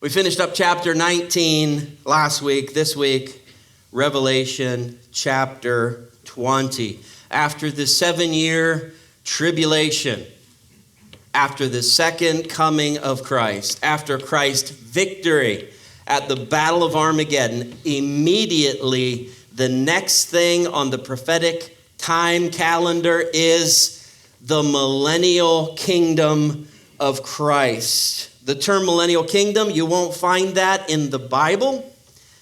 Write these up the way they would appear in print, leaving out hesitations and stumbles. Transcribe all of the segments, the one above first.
We finished up chapter 19 last week. This week, Revelation chapter 20. After the 7-year tribulation, after the second coming of Christ, after Christ's victory at the Battle of Armageddon, immediately the next thing on the prophetic time calendar is the millennial kingdom of Christ. The term millennial kingdom, you won't find that in the Bible.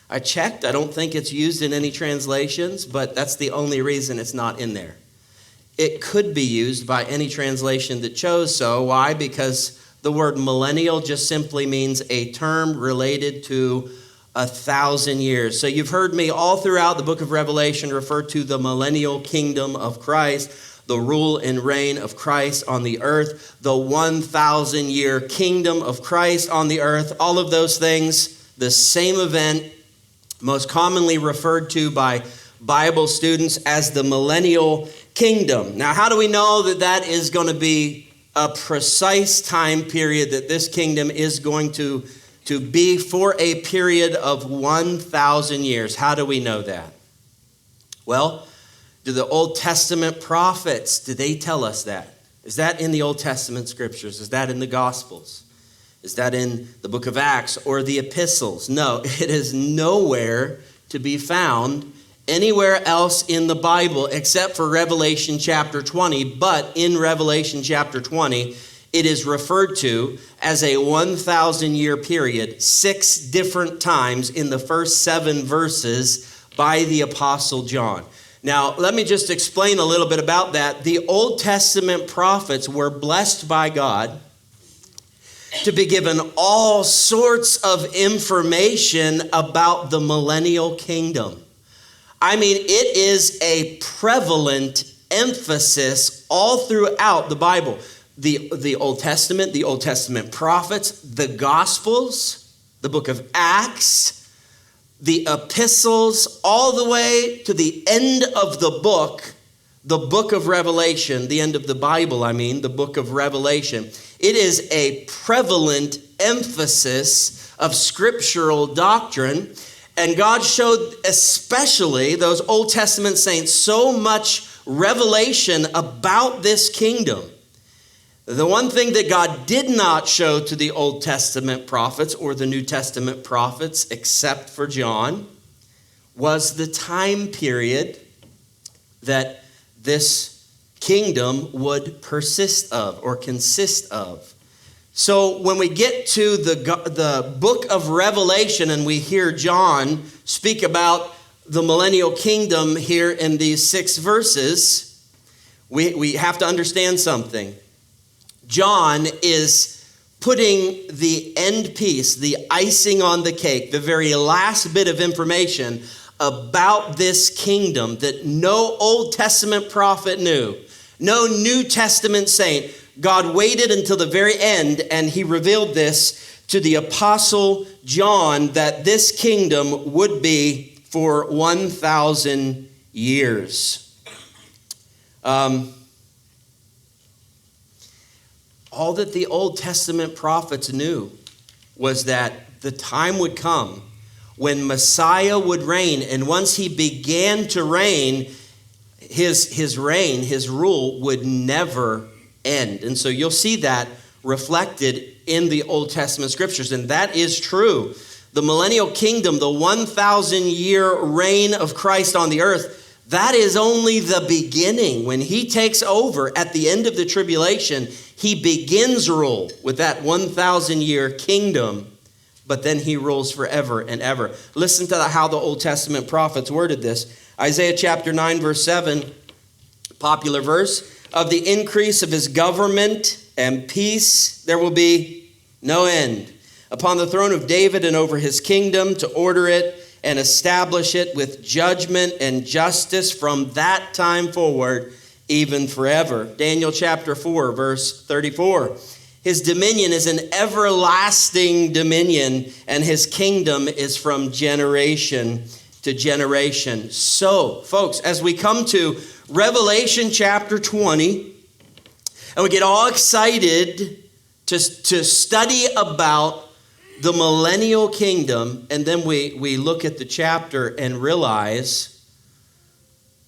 I checked. I don't think it's used in any translations, but that's the only reason it's not in there. It could be used by any translation that chose so. Why? Because the word millennial just simply means a term related to 1,000 years. So you've heard me all throughout the book of Revelation refer to the millennial kingdom of Christ, the rule and reign of Christ on the earth, the 1,000-year kingdom of Christ on the earth, all of those things, the same event, most commonly referred to by Bible students as the millennial kingdom. Now, how do we know that that is going to be a precise time period that this kingdom is going to be for a period of 1,000 years? How do we know that? Well, do the Old Testament prophets, do they tell us that? Is that in the Old Testament scriptures? Is that in the Gospels? Is that in the book of Acts or the epistles? No, it is nowhere to be found anywhere else in the Bible except for Revelation chapter 20. But in Revelation chapter 20, it is referred to as a 1,000-year period, 6 different times in the first 7 verses by the Apostle John. Now, let me just explain a little bit about that. The Old Testament prophets were blessed by God to be given all sorts of information about the millennial kingdom. I mean, it is a prevalent emphasis all throughout the Bible. The Old Testament prophets, the Gospels, the book of Acts, the epistles, all the way to the end of the book of Revelation, the end of the Bible, the book of Revelation. It is a prevalent emphasis of scriptural doctrine, and God showed especially those Old Testament saints so much revelation about this kingdom. The one thing that God did not show to the Old Testament prophets or the New Testament prophets, except for John, was the time period that this kingdom would persist of or consist of. So when we get to the book of Revelation and we hear John speak about the millennial kingdom here in these 6 verses, we have to understand something. John is putting the end piece, the icing on the cake, the very last bit of information about this kingdom that no Old Testament prophet knew, no New Testament saint. God waited until the very end and he revealed this to the Apostle John that this kingdom would be for 1,000 years. All that the Old Testament prophets knew was that the time would come when Messiah would reign. And once he began to reign, his reign, his rule would never end. And so you'll see that reflected in the Old Testament scriptures. And that is true. The millennial kingdom, the 1,000-year reign of Christ on the earth, that is only the beginning. When he takes over at the end of the tribulation, he begins rule with that 1,000-year kingdom, but then he rules forever and ever. Listen to how the Old Testament prophets worded this. Isaiah chapter 9, verse 7, popular verse. Of the increase of his government and peace, there will be no end. Upon the throne of David and over his kingdom, to order it and establish it with judgment and justice from that time forward, even forever. Daniel chapter 4, verse 34. His dominion is an everlasting dominion, and his kingdom is from generation to generation. So, folks, as we come to Revelation chapter 20, and we get all excited to study about the millennial kingdom, and then we look at the chapter and realize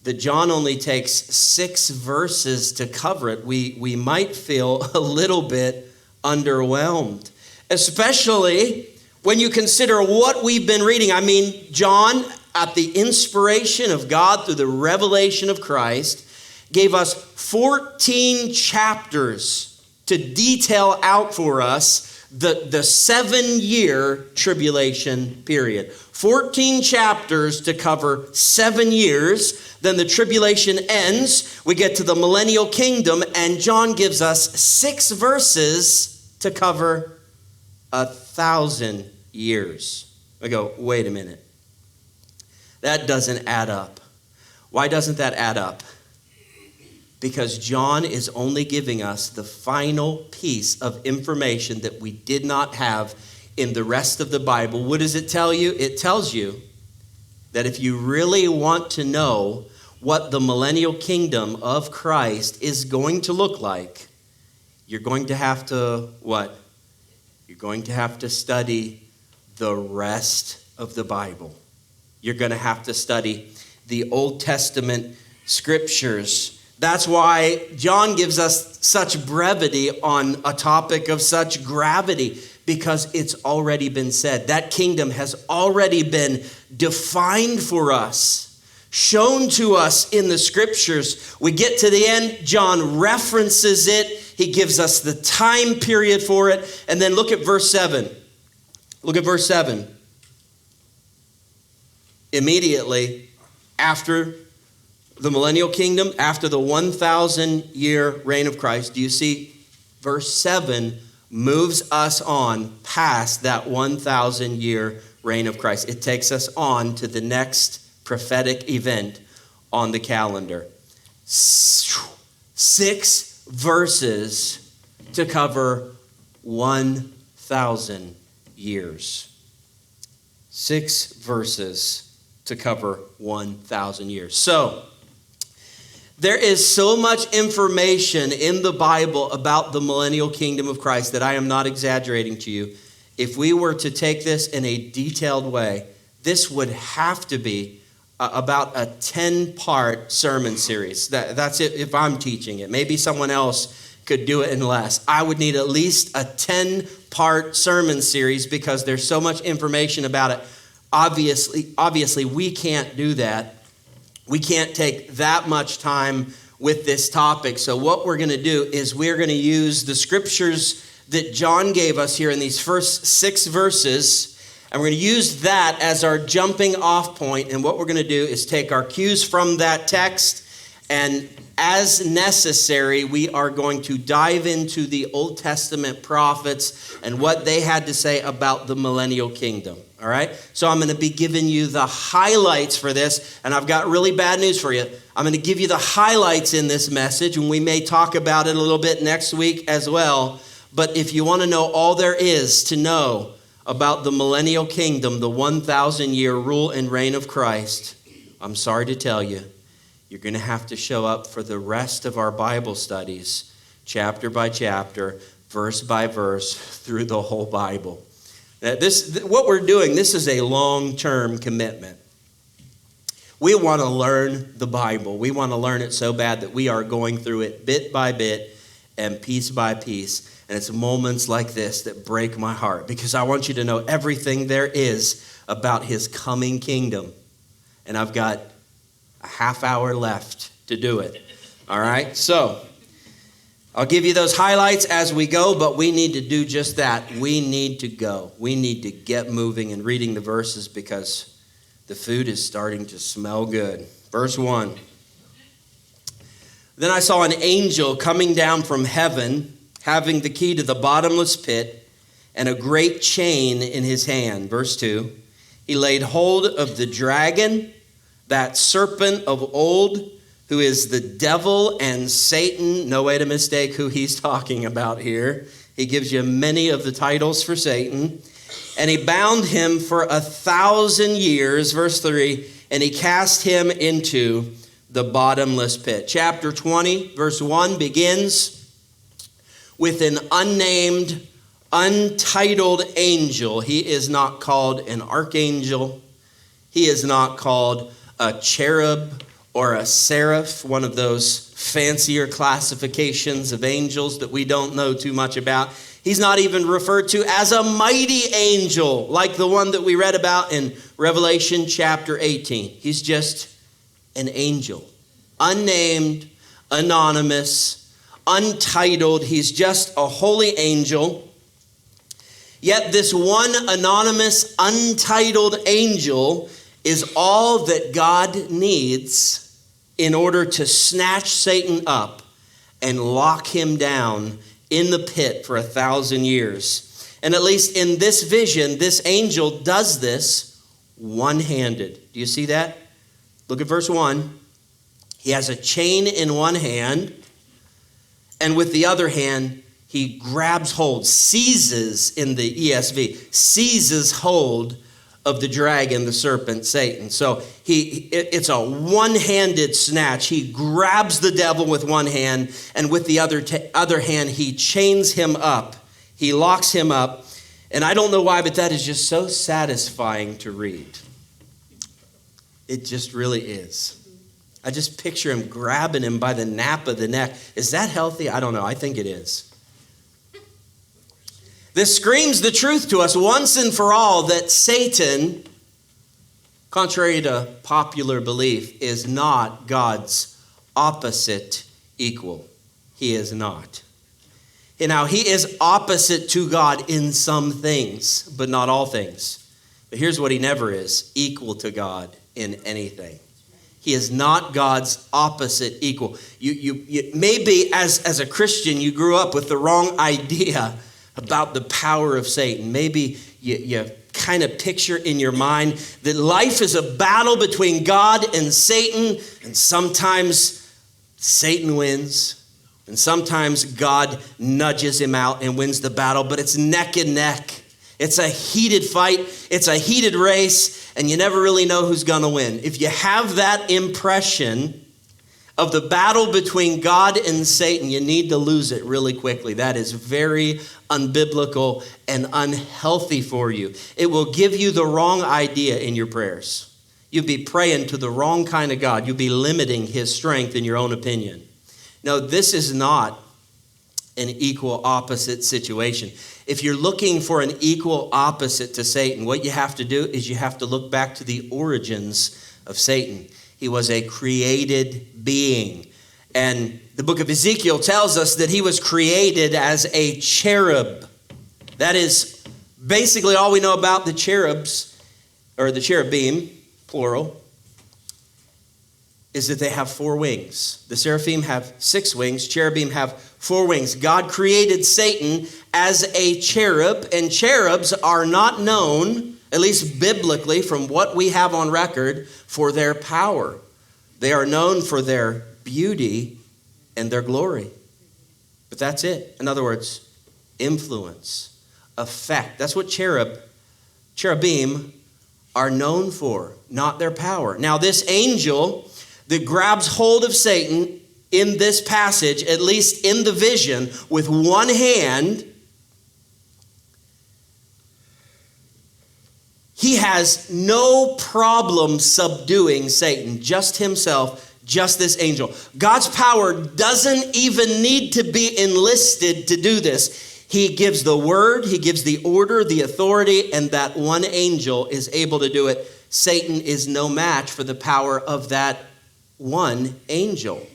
that John only takes 6 verses to cover it, we might feel a little bit underwhelmed, especially when you consider what we've been reading. I mean, John, at the inspiration of God through the revelation of Christ, gave us 14 chapters to detail out for us the 7-year tribulation period. 14 chapters to cover 7 years. Then the tribulation ends. We get to the millennial kingdom, and John gives us 6 verses to cover 1,000 years. I go, wait a minute. That doesn't add up. Why doesn't that add up? Because John is only giving us the final piece of information that we did not have in the rest of the Bible. What does it tell you? It tells you that if you really want to know what the millennial kingdom of Christ is going to look like, you're going to have to what? You're going to have to study the rest of the Bible. You're going to have to study the Old Testament scriptures. That's why John gives us such brevity on a topic of such gravity, because it's already been said. That kingdom has already been defined for us, shown to us in the scriptures. We get to the end, John references it. He gives us the time period for it. And then look at verse 7. Look at verse 7. Immediately after the millennial kingdom, after the 1,000-year reign of Christ, do you see verse 7 moves us on past that 1,000-year reign of Christ. It takes us on to the next prophetic event on the calendar. 6 verses to cover 1,000 years. 6 verses to cover 1,000 years. So, there is so much information in the Bible about the millennial kingdom of Christ that I am not exaggerating to you. If we were to take this in a detailed way, this would have to be about a 10-part sermon series. That's it if I'm teaching it. Maybe someone else could do it in less. I would need at least a 10-part sermon series because there's so much information about it. Obviously, we can't do that. We can't take that much time with this topic. So what we're going to do is we're going to use the scriptures that John gave us here in these first 6 verses, and we're going to use that as our jumping off point. And what we're going to do is take our cues from that text, and as necessary, we are going to dive into the Old Testament prophets and what they had to say about the millennial kingdom. All right? So I'm going to be giving you the highlights for this, and I've got really bad news for you. I'm going to give you the highlights in this message, and we may talk about it a little bit next week as well. But if you want to know all there is to know about the millennial kingdom, the 1,000-year rule and reign of Christ, I'm sorry to tell you, you're going to have to show up for the rest of our Bible studies, chapter by chapter, verse by verse, through the whole Bible. What we're doing, this is a long-term commitment. We want to learn the Bible. We want to learn it so bad that we are going through it bit by bit and piece by piece. And it's moments like this that break my heart because I want you to know everything there is about his coming kingdom. And I've got a half hour left to do it. All right? So I'll give you those highlights as we go, but we need to do just that. We need to go. We need to get moving and reading the verses because the food is starting to smell good. Verse 1. Then I saw an angel coming down from heaven, having the key to the bottomless pit and a great chain in his hand. Verse 2. He laid hold of the dragon, that serpent of old, who is the devil and Satan. No way to mistake who he's talking about here. He gives you many of the titles for Satan. And he bound him for 1,000 years, verse 3, and he cast him into the bottomless pit. Chapter 20, verse 1 begins with an unnamed, untitled angel. He is not called an archangel. He is not called a cherub or a seraph, one of those fancier classifications of angels that we don't know too much about. He's not even referred to as a mighty angel like the one that we read about in Revelation chapter 18. He's just an angel, unnamed, anonymous, untitled. He's just a holy angel. Yet this one anonymous, untitled angel is all that God needs in order to snatch Satan up and lock him down in the pit for 1,000 years. And at least in this vision, this angel does this one-handed. Do you see that? Look at verse 1. He has a chain in one hand, and with the other hand, he grabs hold, seizes in the ESV, seizes hold of the dragon, the serpent, Satan. So it's a one-handed snatch. He grabs the devil with one hand, and with the other hand, he chains him up. He locks him up. And I don't know why, but that is just so satisfying to read. It just really is. I just picture him grabbing him by the nape of the neck. Is that healthy? I don't know. I think it is. This screams the truth to us once and for all that Satan, contrary to popular belief, is not God's opposite equal. He is not. And now, he is opposite to God in some things, but not all things. But here's what he never is: equal to God in anything. He is not God's opposite equal. You maybe as a Christian, you grew up with the wrong idea about the power of Satan. Maybe you kind of picture in your mind that life is a battle between God and Satan, and sometimes Satan wins, and sometimes God nudges him out and wins the battle, but it's neck and neck. It's a heated fight. It's a heated race, and you never really know who's going to win. If you have that impression of the battle between God and Satan, you need to lose it really quickly. That is very unbiblical and unhealthy for you. It will give you the wrong idea in your prayers. You'll be praying to the wrong kind of God. You'll be limiting his strength in your own opinion. No, this is not an equal opposite situation. If you're looking for an equal opposite to Satan, what you have to do is you have to look back to the origins of Satan. He was a created being. And the book of Ezekiel tells us that he was created as a cherub. That is basically all we know about the cherubs, or the cherubim, plural, is that they have 4 wings. The seraphim have 6 wings. Cherubim have 4 wings. God created Satan as a cherub, and cherubs are not known, at least biblically, from what we have on record, for their power. They are known for their beauty and their glory. But that's it. In other words, influence, effect. That's what cherubim are known for, not their power. Now, this angel that grabs hold of Satan in this passage, at least in the vision, with one hand, he has no problem subduing Satan, just himself, just this angel. God's power doesn't even need to be enlisted to do this. He gives the word, he gives the order, the authority, and that one angel is able to do it. Satan is no match for the power of that one angel,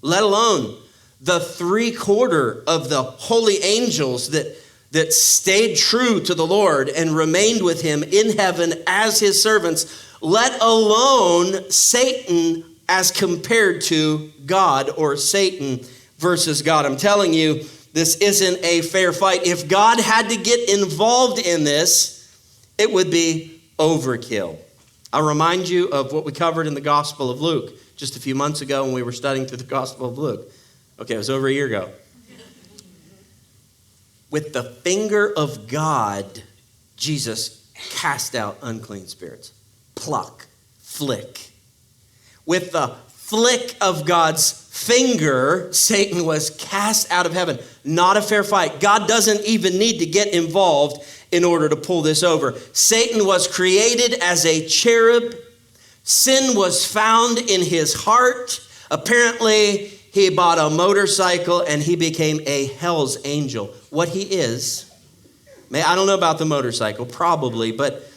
let alone the 3/4 of the holy angels that stayed true to the Lord and remained with him in heaven as his servants, let alone Satan as compared to God, or Satan versus God. I'm telling you, this isn't a fair fight. If God had to get involved in this, it would be overkill. I'll remind you of what we covered in the Gospel of Luke just a few months ago when we were studying through the Gospel of Luke. Okay, it was over a year ago. With the finger of God, Jesus cast out unclean spirits. Pluck, flick. With the flick of God's finger, Satan was cast out of heaven. Not a fair fight. God doesn't even need to get involved in order to pull this over. Satan was created as a cherub. Sin was found in his heart. Apparently, he bought a motorcycle and he became a hell's angel. What he is, I don't know about the motorcycle, probably, but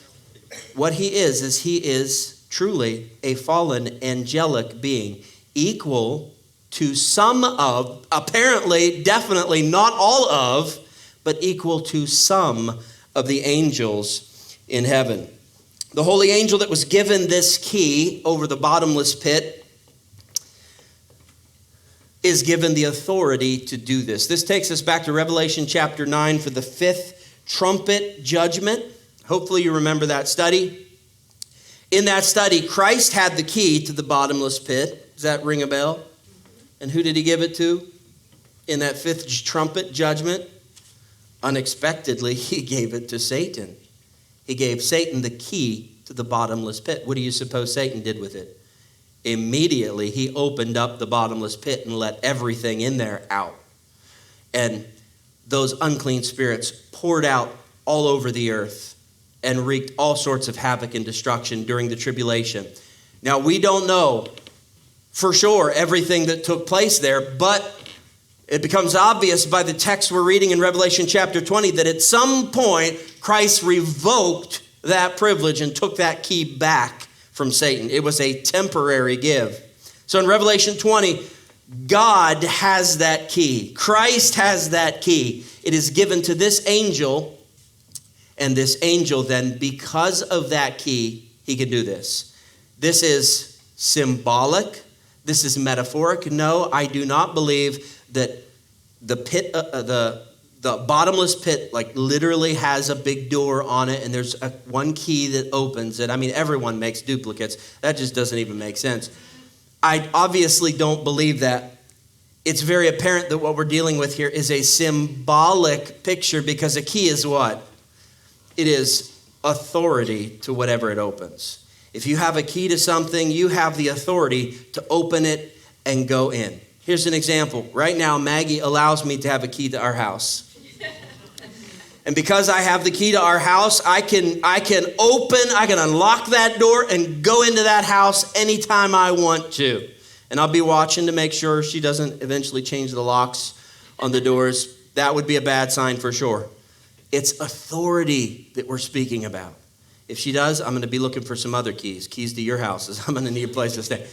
what he is truly a fallen angelic being, equal to some of, apparently, definitely not all of, but equal to some of the angels in heaven. The holy angel that was given this key over the bottomless pit is given the authority to do this. This takes us back to Revelation chapter 9 for the 5th trumpet judgment. Hopefully you remember that study. In that study, Christ had the key to the bottomless pit. Does that ring a bell? And who did he give it to in that 5th trumpet judgment? Unexpectedly, he gave it to Satan. He gave Satan the key to the bottomless pit. What do you suppose Satan did with it? Immediately, he opened up the bottomless pit and let everything in there out. And those unclean spirits poured out all over the earth and wreaked all sorts of havoc and destruction during the tribulation. Now, we don't know for sure everything that took place there, but it becomes obvious by the text we're reading in Revelation chapter 20 that at some point, Christ revoked that privilege and took that key back from Satan. It was a temporary give. So in Revelation 20, God has that key. Christ has that key. It is given to this angel, and this angel then, because of that key, he can do this. This is symbolic. This is metaphoric. No, I do not believe that the pit, the bottomless pit, like literally has a big door on it, and there's one key that opens it. I mean, everyone makes duplicates. That just doesn't even make sense. I obviously don't believe that. It's very apparent that what we're dealing with here is a symbolic picture, because a key is what? It is authority to whatever it opens. If you have a key to something, you have the authority to open it and go in. Here's an example. Right now, Maggie allows me to have a key to our house. And because I have the key to our house, I can unlock that door and go into that house anytime I want to. And I'll be watching to make sure she doesn't eventually change the locks on the doors. That would be a bad sign for sure. It's authority that we're speaking about. If she does, I'm going to be looking for some other keys to your houses. I'm going to need a place to stay.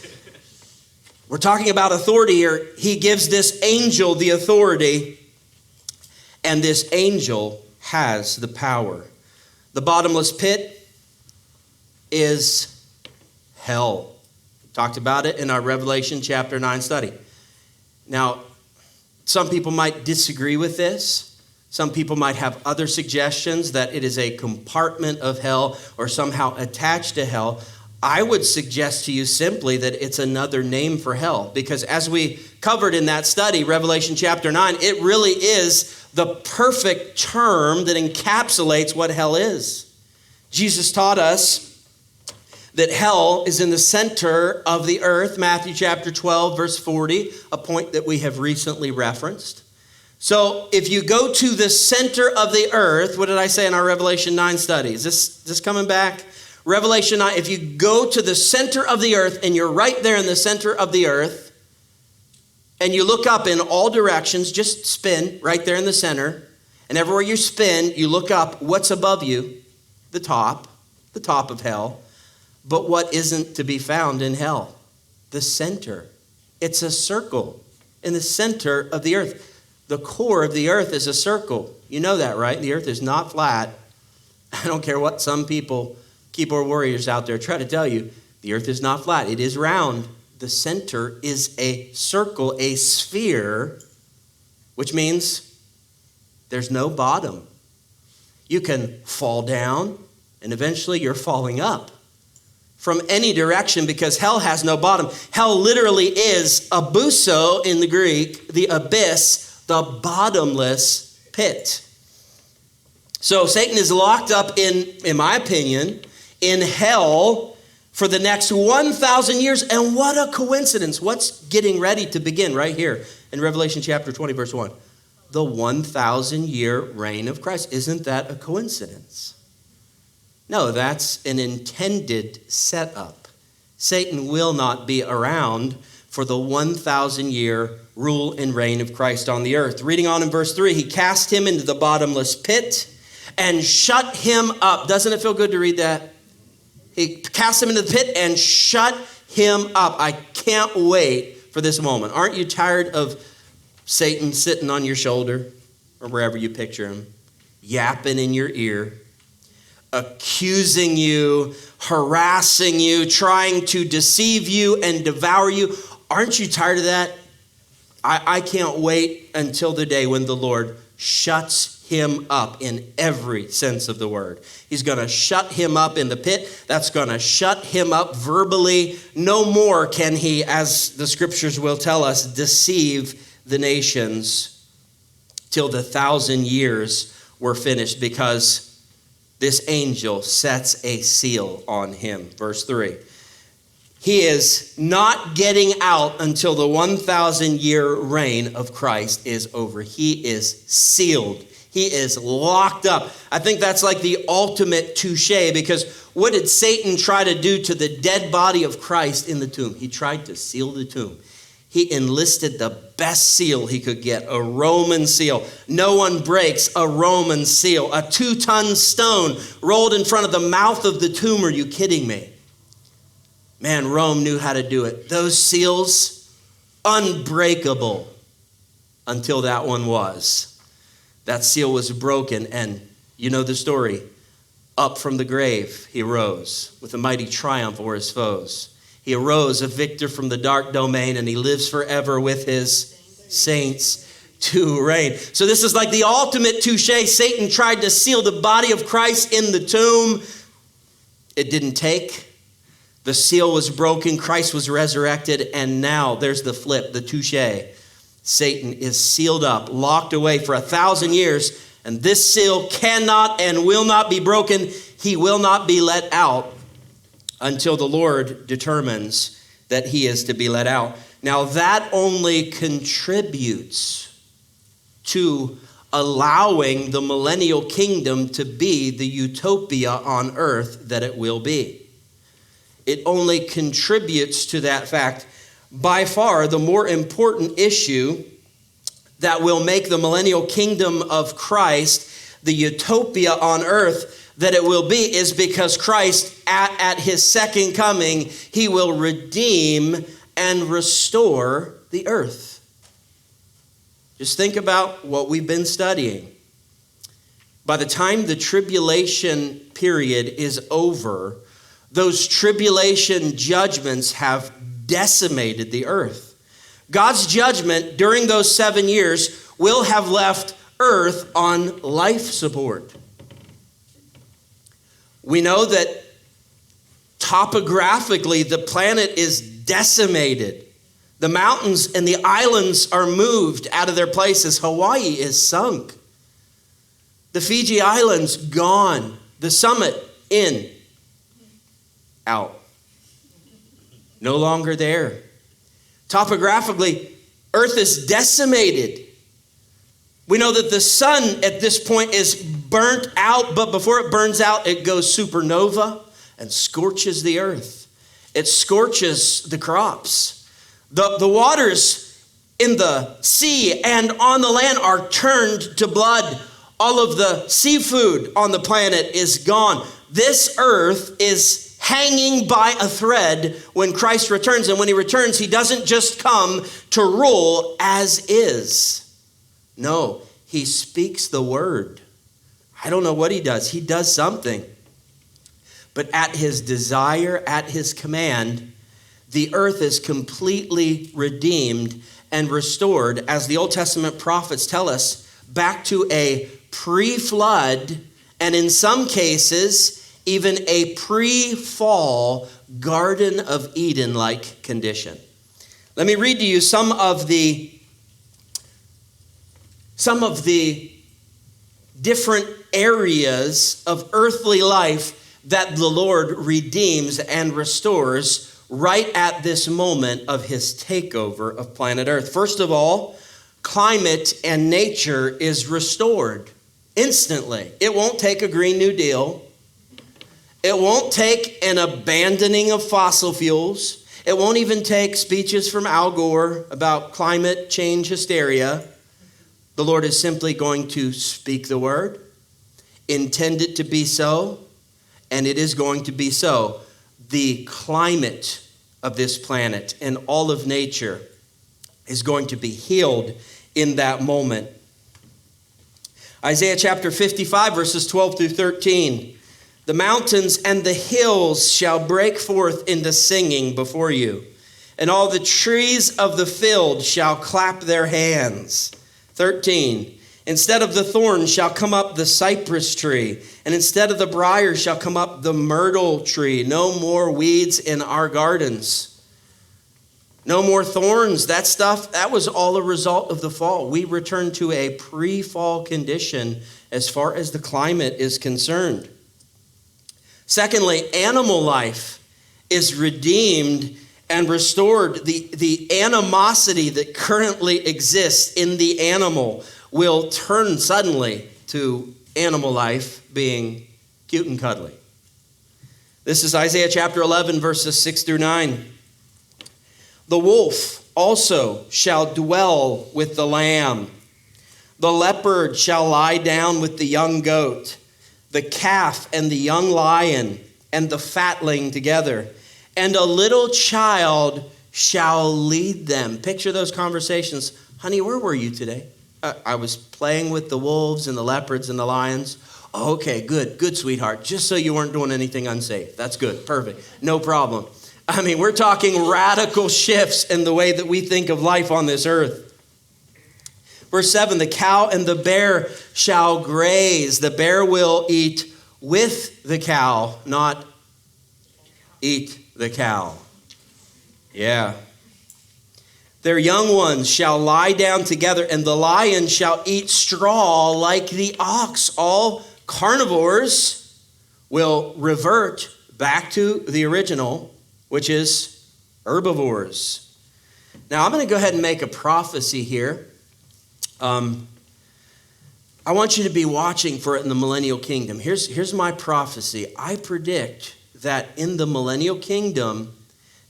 We're talking about authority here. He gives this angel the authority, and this angel has the power. The bottomless pit is hell. We talked about it in our Revelation chapter 9 study. Now, some people might disagree with this. Some people might have other suggestions that it is a compartment of hell or somehow attached to hell. I would suggest to you simply that it's another name for hell, because as we covered in that study, Revelation chapter 9, it really is the perfect term that encapsulates what hell is. Jesus taught us that hell is in the center of the earth, Matthew chapter 12, verse 40, a point that we have recently referenced. So if you go to the center of the earth, what did I say in our Revelation 9 study? Is this coming back? Revelation 9, if you go to the center of the earth and you're right there in the center of the earth and you look up in all directions, just spin right there in the center, and everywhere you spin, you look up, what's above you? The top of hell. But what isn't to be found in hell? The center. It's a circle in the center of the earth. The core of the earth is a circle. You know that, right? The earth is not flat. I don't care what some people, keyboard warriors out there, try to tell you. The earth is not flat. It is round. The center is a circle, a sphere, which means there's no bottom. You can fall down, and eventually you're falling up from any direction, because hell has no bottom. Hell literally is abuso in the Greek, the abyss, the bottomless pit. So Satan is locked up in my opinion, in hell for the next 1,000 years. And what a coincidence. What's getting ready to begin right here in Revelation chapter 20, verse 1? The 1,000-year reign of Christ. Isn't that a coincidence? No, that's an intended setup. Satan will not be around for the 1,000-year rule and reign of Christ on the earth. Reading on in verse 3, he cast him into the bottomless pit and shut him up. Doesn't it feel good to read that? He cast him into the pit and shut him up. I can't wait for this moment. Aren't you tired of Satan sitting on your shoulder or wherever you picture him, yapping in your ear, accusing you, harassing you, trying to deceive you and devour you? Aren't you tired of that? I can't wait until the day when the Lord shuts him up in every sense of the word. He's going to shut him up in the pit. That's going to shut him up verbally. No more can he, as the scriptures will tell us, deceive the nations till the 1,000 years were finished, because this angel sets a seal on him. Verse 3. He is not getting out until the 1,000-year reign of Christ is over. He is sealed. He is locked up. I think that's like the ultimate touche, because what did Satan try to do to the dead body of Christ in the tomb? He tried to seal the tomb. He enlisted the best seal he could get, a Roman seal. No one breaks a Roman seal. A 2-ton stone rolled in front of the mouth of the tomb. Are you kidding me? Man, Rome knew how to do it. Those seals, unbreakable until that one was. That seal was broken, and you know the story. Up from the grave, he rose with a mighty triumph over his foes. He arose a victor from the dark domain, and he lives forever with his saints to reign. So this is like the ultimate touche. Satan tried to seal the body of Christ in the tomb. It didn't take. The seal was broken. Christ was resurrected. And now there's the flip, the touche. Satan is sealed up, locked away for 1,000 years. And this seal cannot and will not be broken. He will not be let out until the Lord determines that he is to be let out. Now that only contributes to allowing the millennial kingdom to be the utopia on earth that it will be. It only contributes to that fact. By far, the more important issue that will make the millennial kingdom of Christ the utopia on earth that it will be is because Christ, at his second coming, he will redeem and restore the earth. Just think about what we've been studying. By the time the tribulation period is over, those tribulation judgments have decimated the earth. God's judgment during those 7 years will have left earth on life support. We know that topographically the planet is decimated. The mountains and the islands are moved out of their places. Hawaii is sunk. The Fiji Islands gone. The summit in. Out. No longer there. Topographically, earth is decimated. We know that the sun at this point is burnt out, but before it burns out, it goes supernova and scorches the earth. It scorches the crops. The waters in the sea and on the land are turned to blood. All of the seafood on the planet is gone. This earth is hanging by a thread when Christ returns. And when he returns, he doesn't just come to rule as is. No, he speaks the word. I don't know what he does. He does something. But at his desire, at his command, the earth is completely redeemed and restored, as the Old Testament prophets tell us, back to a pre-flood, and in some cases, even a pre-fall Garden of Eden-like condition. Let me read to you some of the different areas of earthly life that the Lord redeems and restores right at this moment of his takeover of planet Earth. First of all, climate and nature is restored instantly. It won't take a Green New Deal. It won't take an abandoning of fossil fuels. It won't even take speeches from Al Gore about climate change hysteria. The Lord is simply going to speak the word, intend it to be so, and it is going to be so. The climate of this planet and all of nature is going to be healed in that moment. Isaiah chapter 55, verses 12 through 13. The mountains and the hills shall break forth into singing before you, and all the trees of the field shall clap their hands. 13. Instead of the thorn shall come up the cypress tree, and instead of the briar shall come up the myrtle tree. No more weeds in our gardens. No more thorns. That stuff, that was all a result of the fall. We returned to a pre-fall condition as far as the climate is concerned. Secondly, animal life is redeemed and restored. The animosity that currently exists in the animal will turn suddenly to animal life being cute and cuddly. This is Isaiah chapter 11, verses 6 through 9. The wolf also shall dwell with the lamb. The leopard shall lie down with the young goat. The calf and the young lion and the fatling together, and a little child shall lead them. Picture those conversations. Honey, where were you today? I was playing with the wolves and the leopards and the lions. Oh, okay, good, sweetheart. Just so you weren't doing anything unsafe. That's good, perfect, no problem. I mean, we're talking radical shifts in the way that we think of life on this earth. Verse 7, the cow and the bear shall graze. The bear will eat with the cow, not eat the cow. Yeah. Their young ones shall lie down together, and the lion shall eat straw like the ox. All carnivores will revert back to the original, which is herbivores. Now, I'm going to go ahead and make a prophecy here. I want you to be watching for it in the millennial kingdom. Here's my prophecy. I predict that in the millennial kingdom,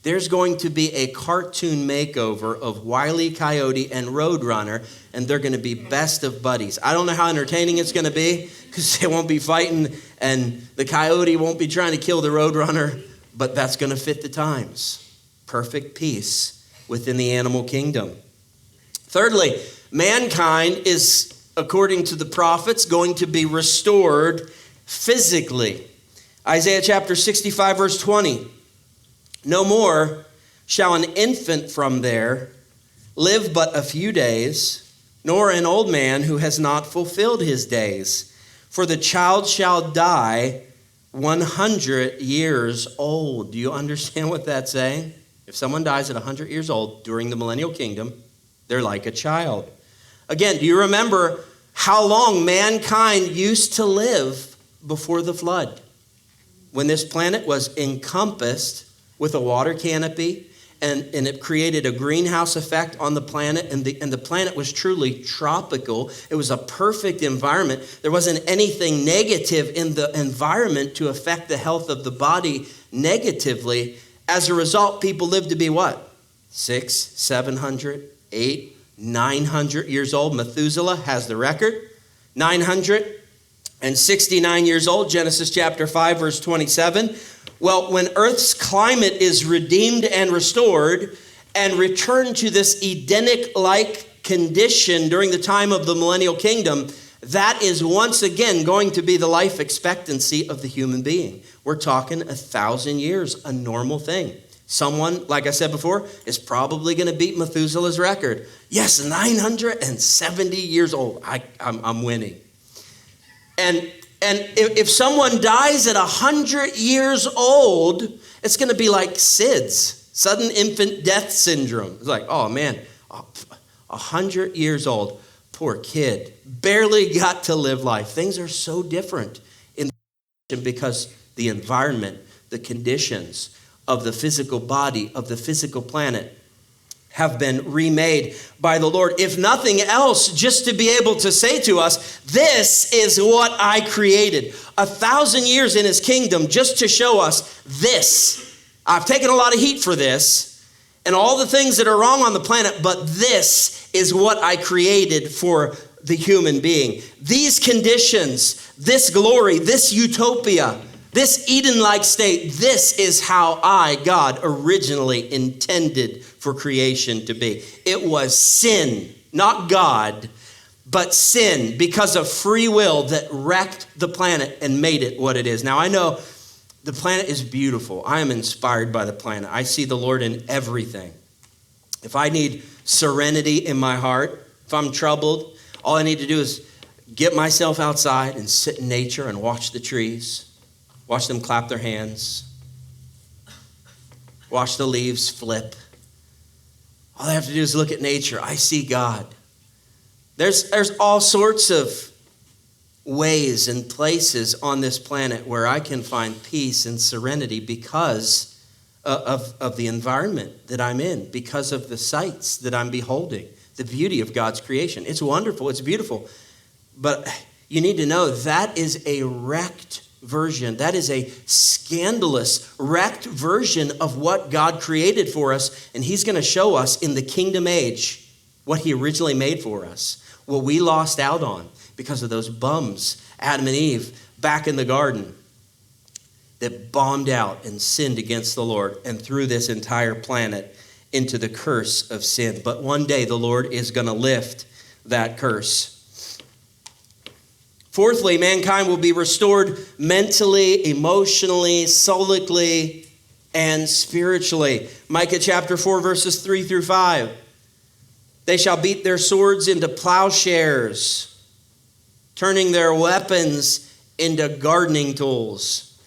there's going to be a cartoon makeover of Wile E. Coyote and Roadrunner, and they're going to be best of buddies. I don't know how entertaining it's going to be because they won't be fighting and the coyote won't be trying to kill the Roadrunner, but that's going to fit the times. Perfect peace within the animal kingdom. Thirdly, mankind is, according to the prophets, going to be restored physically. Isaiah chapter 65, verse 20. No more shall an infant from there live but a few days, nor an old man who has not fulfilled his days. For the child shall die 100 years old. Do you understand what that's saying? If someone dies at 100 years old during the millennial kingdom, they're like a child. Again, do you remember how long mankind used to live before the flood? When this planet was encompassed with a water canopy, and it created a greenhouse effect on the planet, and the planet was truly tropical. It was a perfect environment. There wasn't anything negative in the environment to affect the health of the body negatively. As a result, people lived to be what? 600, 700, 800, 900 years old. Methuselah has the record. 969 years old, Genesis chapter 5, verse 27. Well, when Earth's climate is redeemed and restored and returned to this Edenic-like condition during the time of the millennial kingdom, that is once again going to be the life expectancy of the human being. We're talking 1,000 years, a normal thing. Someone, like I said before, is probably going to beat Methuselah's record. Yes, 970 years old. I'm winning. And if someone dies at 100 years old, it's going to be like SIDS, sudden infant death syndrome. It's like, oh man, 100 years old, poor kid, barely got to live life. Things are so different in because the environment, the conditions of the physical body, of the physical planet, have been remade by the Lord. If nothing else, just to be able to say to us, this is what I created. 1,000 years in his kingdom just to show us this. I've taken a lot of heat for this and all the things that are wrong on the planet, but this is what I created for the human being. These conditions, this glory, this utopia, this Eden-like state, this is how I, God, originally intended for creation to be. It was sin, not God, but sin because of free will that wrecked the planet and made it what it is. Now, I know the planet is beautiful. I am inspired by the planet. I see the Lord in everything. If I need serenity in my heart, if I'm troubled, all I need to do is get myself outside and sit in nature and watch the trees. Watch them clap their hands. Watch the leaves flip. All I have to do is look at nature. I see God. There's all sorts of ways and places on this planet where I can find peace and serenity because of the environment that I'm in, because of the sights that I'm beholding, the beauty of God's creation. It's wonderful. It's beautiful. But you need to know that is a wrecked version. That is a scandalous, wrecked version of what God created for us. And he's going to show us in the kingdom age what he originally made for us, what we lost out on because of those bums, Adam and Eve, back in the garden that bombed out and sinned against the Lord and threw this entire planet into the curse of sin. But one day the Lord is going to lift that curse. Fourthly, mankind will be restored mentally, emotionally, solically, and spiritually. Micah chapter 4, verses 3 through 5. They shall beat their swords into plowshares, turning their weapons into gardening tools,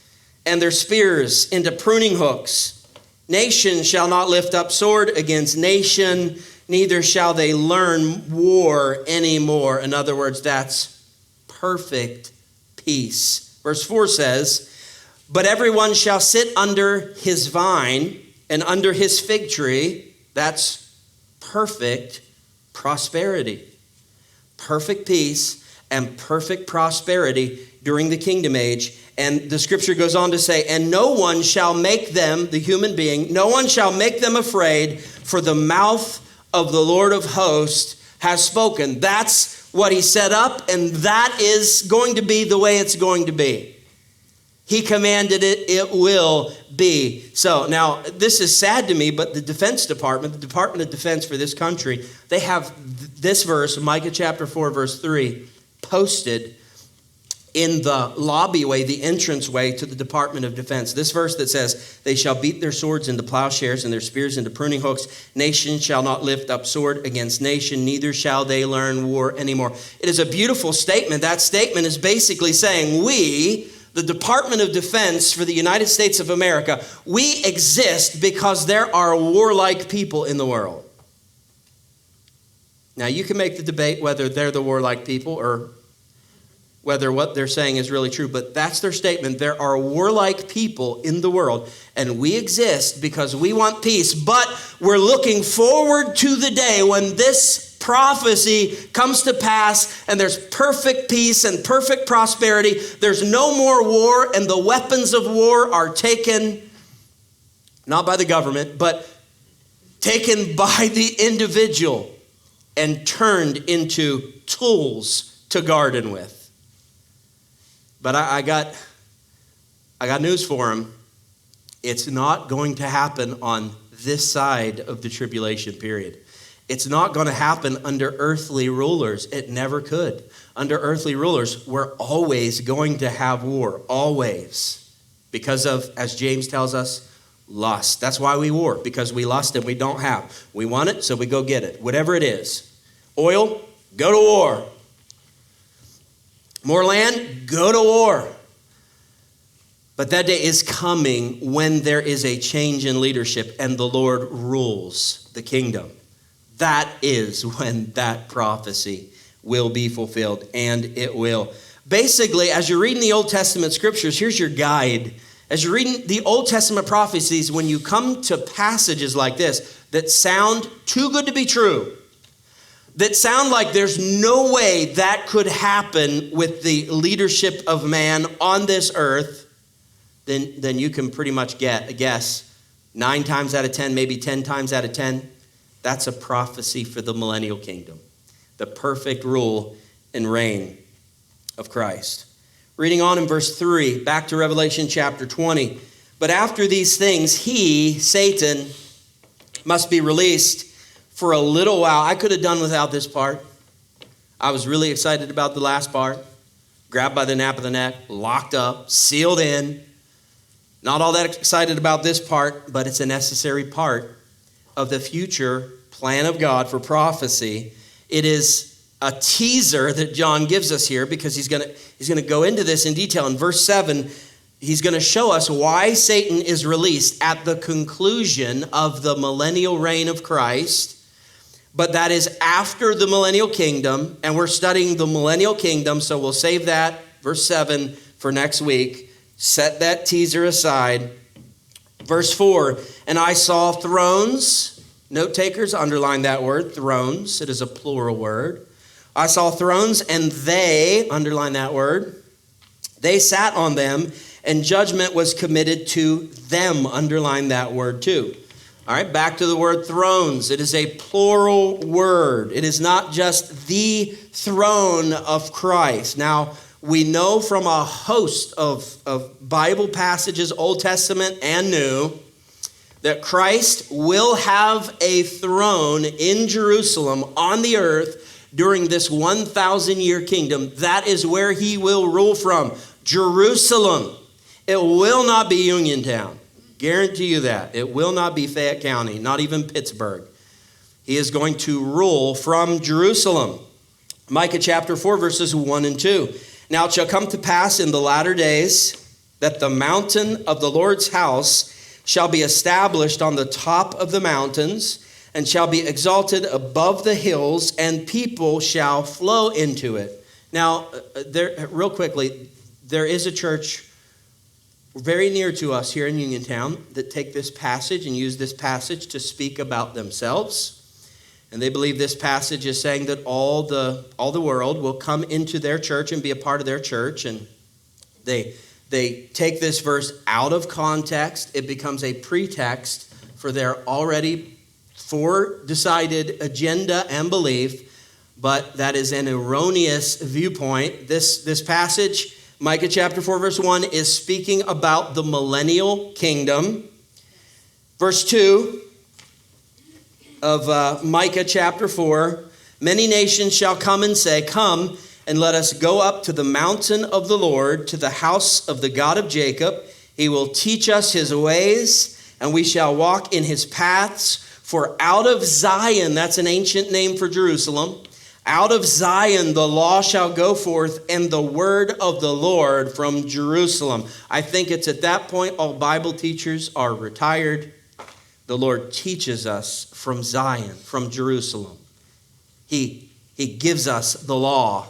and their spears into pruning hooks. Nation shall not lift up sword against nation, neither shall they learn war anymore. In other words, that's perfect peace. Verse 4 says, but everyone shall sit under his vine and under his fig tree. That's perfect prosperity. Perfect peace and perfect prosperity during the kingdom age. And the scripture goes on to say, and no one shall make them, the human being, no one shall make them afraid, for the mouth of the Lord of hosts has spoken. That's what he set up, and that is going to be the way it's going to be. He commanded it, it will be. So now, this is sad to me, but the Defense Department, the Department of Defense for this country, they have this verse, Micah chapter 4, verse 3, posted in the lobbyway, the entranceway to the Department of Defense. This verse that says, they shall beat their swords into plowshares and their spears into pruning hooks. Nation shall not lift up sword against nation, neither shall they learn war anymore. It is a beautiful statement. That statement is basically saying we, the Department of Defense for the United States of America, we exist because there are warlike people in the world. Now, you can make the debate whether they're the warlike people or whether what they're saying is really true, but that's their statement. There are warlike people in the world, and we exist because we want peace, but we're looking forward to the day when this prophecy comes to pass and there's perfect peace and perfect prosperity. There's no more war, and the weapons of war are taken, not by the government, but taken by the individual and turned into tools to garden with. But I got news for him. It's not going to happen on this side of the tribulation period. It's not going to happen under earthly rulers. It never could. Under earthly rulers, we're always going to have war, always. Because of, as James tells us, lust. That's why we war, because we lust and we don't have. We want it, so we go get it, whatever it is. Oil, go to war. More land, go to war. But that day is coming when there is a change in leadership and the Lord rules the kingdom. That is when that prophecy will be fulfilled, and it will. basically, as you're reading the Old Testament scriptures, here's your guide. As you're reading the Old Testament prophecies, when you come to passages like this that sound too good to be true, that sound like there's no way that could happen with the leadership of man on this earth, then you can pretty much guess 9 times out of 10, maybe 10 times out of 10, that's a prophecy for the millennial kingdom, the perfect rule and reign of Christ. Reading on in verse 3, back to Revelation chapter 20. But after these things, he, Satan, must be released for a little while. I could have done without this part. I was really excited about the last part. Grabbed by the nape of the neck, locked up, sealed in. Not all that excited about this part, but it's a necessary part of the future plan of God for prophecy. It is a teaser that John gives us here because he's going to go into this in detail. In verse 7, he's going to show us why Satan is released at the conclusion of the millennial reign of Christ. But that is after the millennial kingdom, and we're studying the millennial kingdom, so we'll save that, verse 7, for next week. Set that teaser aside. Verse 4, and I saw thrones. Note takers, underline that word, thrones. It is a plural word. I saw thrones, and they, underline that word, they sat on them, and judgment was committed to them. Underline that word too. All right, back to the word thrones. It is a plural word. It is not just the throne of Christ. Now, we know from a host of Bible passages, Old Testament and New, that Christ will have a throne in Jerusalem on the earth during this 1,000-year kingdom. That is where he will rule from, Jerusalem. It will not be Uniontown. Guarantee you that. It will not be Fayette County, not even Pittsburgh. He is going to rule from Jerusalem. Micah chapter 4, verses 1 and 2. Now it shall come to pass in the latter days that the mountain of the Lord's house shall be established on the top of the mountains and shall be exalted above the hills, and people shall flow into it. Now, real quickly, there is a church very near to us here in Uniontown that take this passage and use this passage to speak about themselves. And they believe this passage is saying that all the world will come into their church and be a part of their church. And they take this verse out of context. It becomes a pretext for their already foredecided agenda and belief. But that is an erroneous viewpoint. This passage, Micah chapter 4, verse 1, is speaking about the millennial kingdom. Verse 2 of Micah chapter 4, many nations shall come and say, come and let us go up to the mountain of the Lord, to the house of the God of Jacob. He will teach us his ways, and we shall walk in his paths. For out of Zion, that's an ancient name for Jerusalem, out of Zion the law shall go forth, and the word of the Lord from Jerusalem. I think it's at that point all Bible teachers are retired. The Lord teaches us from Zion, from Jerusalem. He gives us the law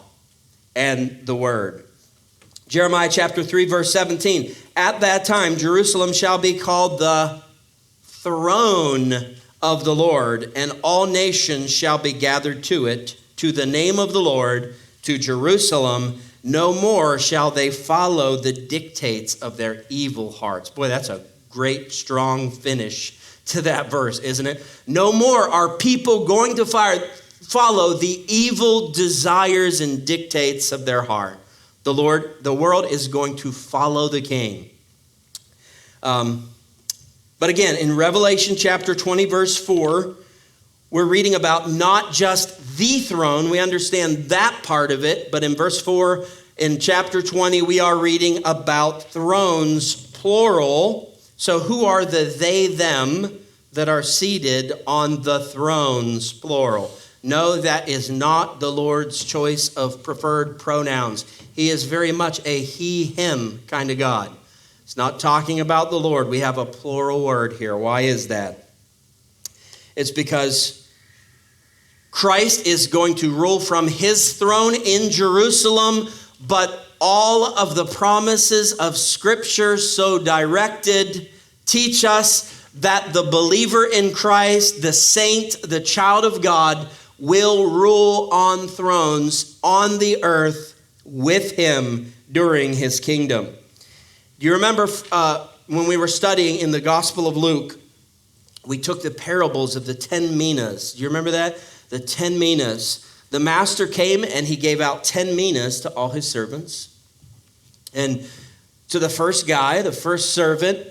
and the word. Jeremiah chapter 3, verse 17. At that time, Jerusalem shall be called the throne of the Lord, and all nations shall be gathered to it, to the name of the Lord, to Jerusalem. No more shall they follow the dictates of their evil hearts. Boy, that's a great, strong finish to that verse, isn't it? No more are people going to follow the evil desires and dictates of their heart. The world is going to follow the King. But again, in Revelation chapter 20, verse 4, we're reading about not just the throne. We understand that part of it. But in verse 4, in chapter 20, we are reading about thrones, plural. So who are the they, them that are seated on the thrones, plural? No, that is not the Lord's choice of preferred pronouns. He is very much a he, him kind of God. It's not talking about the Lord. We have a plural word here. Why is that? It's because Christ is going to rule from his throne in Jerusalem, but all of the promises of Scripture so directed teach us that the believer in Christ, the saint, the child of God, will rule on thrones on the earth with him during his kingdom. Do you remember when we were studying in the Gospel of Luke, we took the parables of the 10 minas. Do you remember that? The 10 minas. The master came and he gave out 10 minas to all his servants. And to the first guy, the first servant,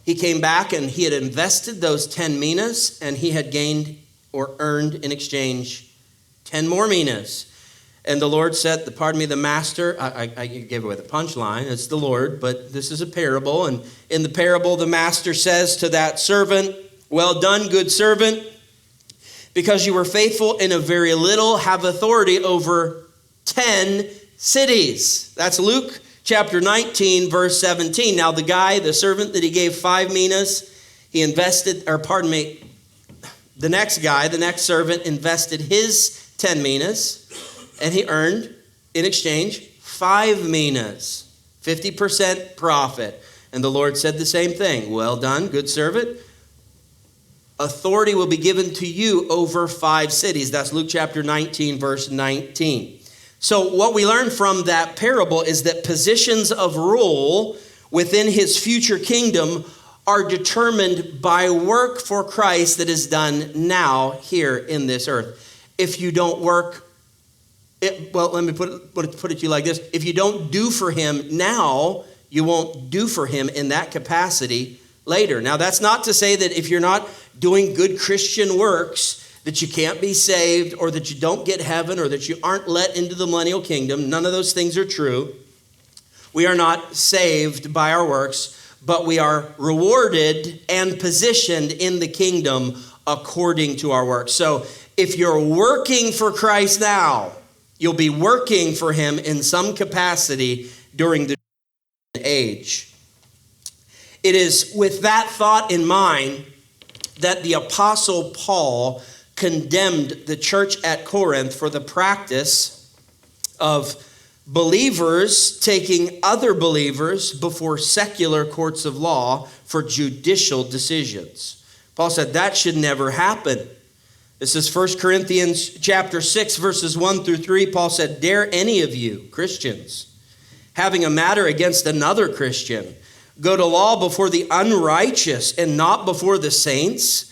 he came back and he had invested those 10 minas and he had gained or earned in exchange 10 more minas. And the Lord said, the master, I gave away the punchline, it's the Lord, but this is a parable. And in the parable, the master says to that servant, "Well done, good servant, because you were faithful in a very little, have authority over 10 cities." That's Luke chapter 19, verse 17. Now the servant that he gave 5 minas, the next servant invested his 10 minas, and he earned, in exchange, 5 minas, 50% profit. And the Lord said the same thing. "Well done, good servant. Authority will be given to you over 5 cities." That's Luke chapter 19, verse 19. So what we learn from that parable is that positions of rule within his future kingdom are determined by work for Christ that is done now here in this earth. If you don't work, let me put it to you like this. If you don't do for him now, you won't do for him in that capacity later. Now, that's not to say that if you're not doing good Christian works, that you can't be saved or that you don't get heaven or that you aren't let into the millennial kingdom. None of those things are true. We are not saved by our works, but we are rewarded and positioned in the kingdom according to our works. So if you're working for Christ now, you'll be working for him in some capacity during the age. It is with that thought in mind that the Apostle Paul condemned the church at Corinth for the practice of believers taking other believers before secular courts of law for judicial decisions. Paul said that should never happen. This is 1 Corinthians chapter 6, verses 1 through 3. Paul said, "Dare any of you, Christians, having a matter against another Christian, go to law before the unrighteous and not before the saints?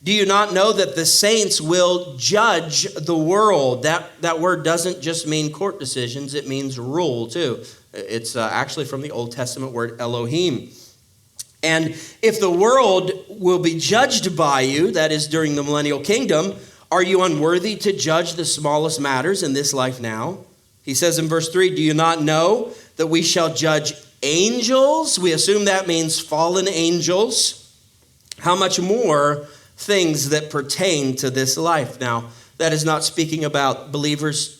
Do you not know that the saints will judge the world?" That word doesn't just mean court decisions, it means rule too. It's actually from the Old Testament word Elohim. "And if the world will be judged by you," that is during the millennial kingdom, "are you unworthy to judge the smallest matters in this life now?" He says in verse 3, "Do you not know that we shall judge angels?" We assume that means fallen angels. "How much more things that pertain to this life?" Now, that is not speaking about believers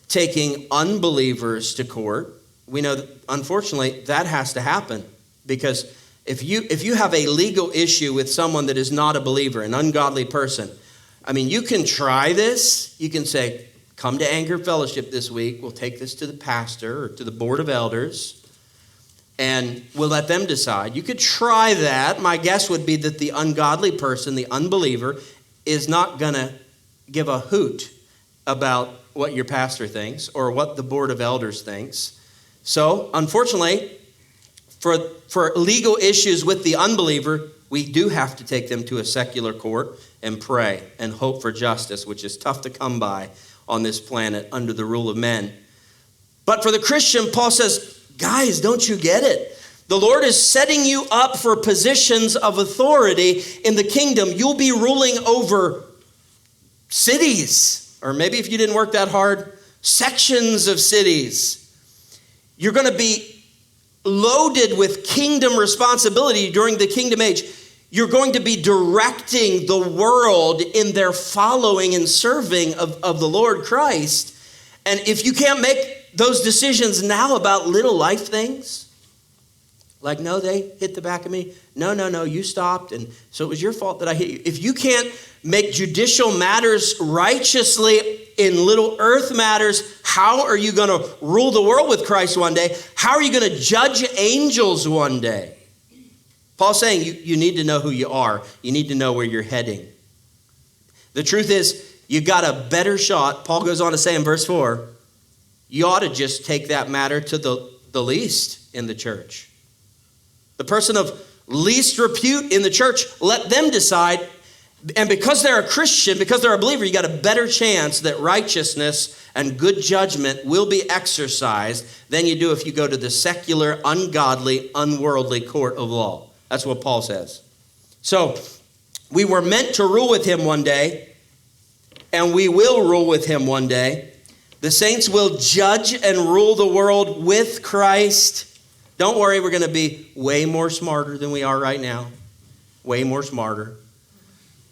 taking unbelievers to court. We know that, unfortunately, that has to happen because if you have a legal issue with someone that is not a believer, an ungodly person, I mean, you can try this. You can say, "Come to Anchor Fellowship this week. We'll take this to the pastor or to the board of elders, and we'll let them decide." You could try that. My guess would be that the ungodly person, the unbeliever, is not going to give a hoot about what your pastor thinks or what the board of elders thinks. So, unfortunately, for legal issues with the unbeliever, we do have to take them to a secular court and pray and hope for justice, which is tough to come by on this planet under the rule of men. But for the Christian, Paul says, guys, don't you get it? The Lord is setting you up for positions of authority in the kingdom. You'll be ruling over cities, or maybe if you didn't work that hard, sections of cities. You're going to be loaded with kingdom responsibility during the kingdom age. You're going to be directing the world in their following and serving of the Lord Christ. And if you can't make those decisions now about little life things, Like, no, they hit the back of me. No, you stopped. And so it was your fault that I hit you. If you can't make judicial matters righteously in little earth matters, how are you going to rule the world with Christ one day? How are you going to judge angels one day? Paul's saying you need to know who you are. You need to know where you're heading. The truth is, you got a better shot. Paul goes on to say in verse 4, you ought to just take that matter to the least in the church. The person of least repute in the church, let them decide. And because they're a Christian, because they're a believer, you got a better chance that righteousness and good judgment will be exercised than you do if you go to the secular, ungodly, unworldly court of law. That's what Paul says. So we were meant to rule with him one day, and we will rule with him one day. The saints will judge and rule the world with Christ. Don't worry, we're going to be way more smarter than we are right now. Way more smarter.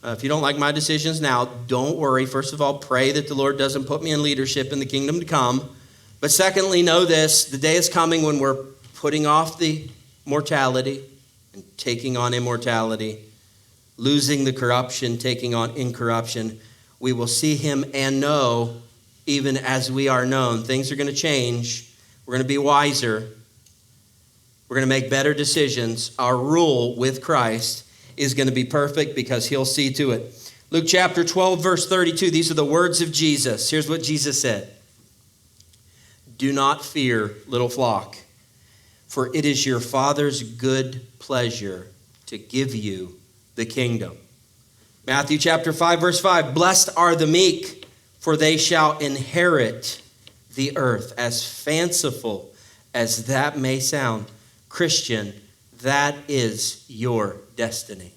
If you don't like my decisions now, don't worry. First of all, pray that the Lord doesn't put me in leadership in the kingdom to come. But secondly, know this, the day is coming when we're putting off the mortality and taking on immortality, losing the corruption, taking on incorruption. We will see him and know even as we are known. Things are going to change. We're going to be wiser. We're going to make better decisions. Our rule with Christ is going to be perfect because he'll see to it. Luke chapter 12, verse 32. These are the words of Jesus. Here's what Jesus said. Do not fear, little flock, for it is your Father's good pleasure to give you the kingdom. Matthew chapter 5, verse 5. Blessed are the meek, for they shall inherit the earth. As fanciful as that may sound, Christian, that is your destiny.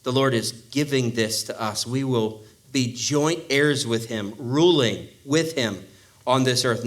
The Lord is giving this to us. We will be joint heirs with him, ruling with him on this earth.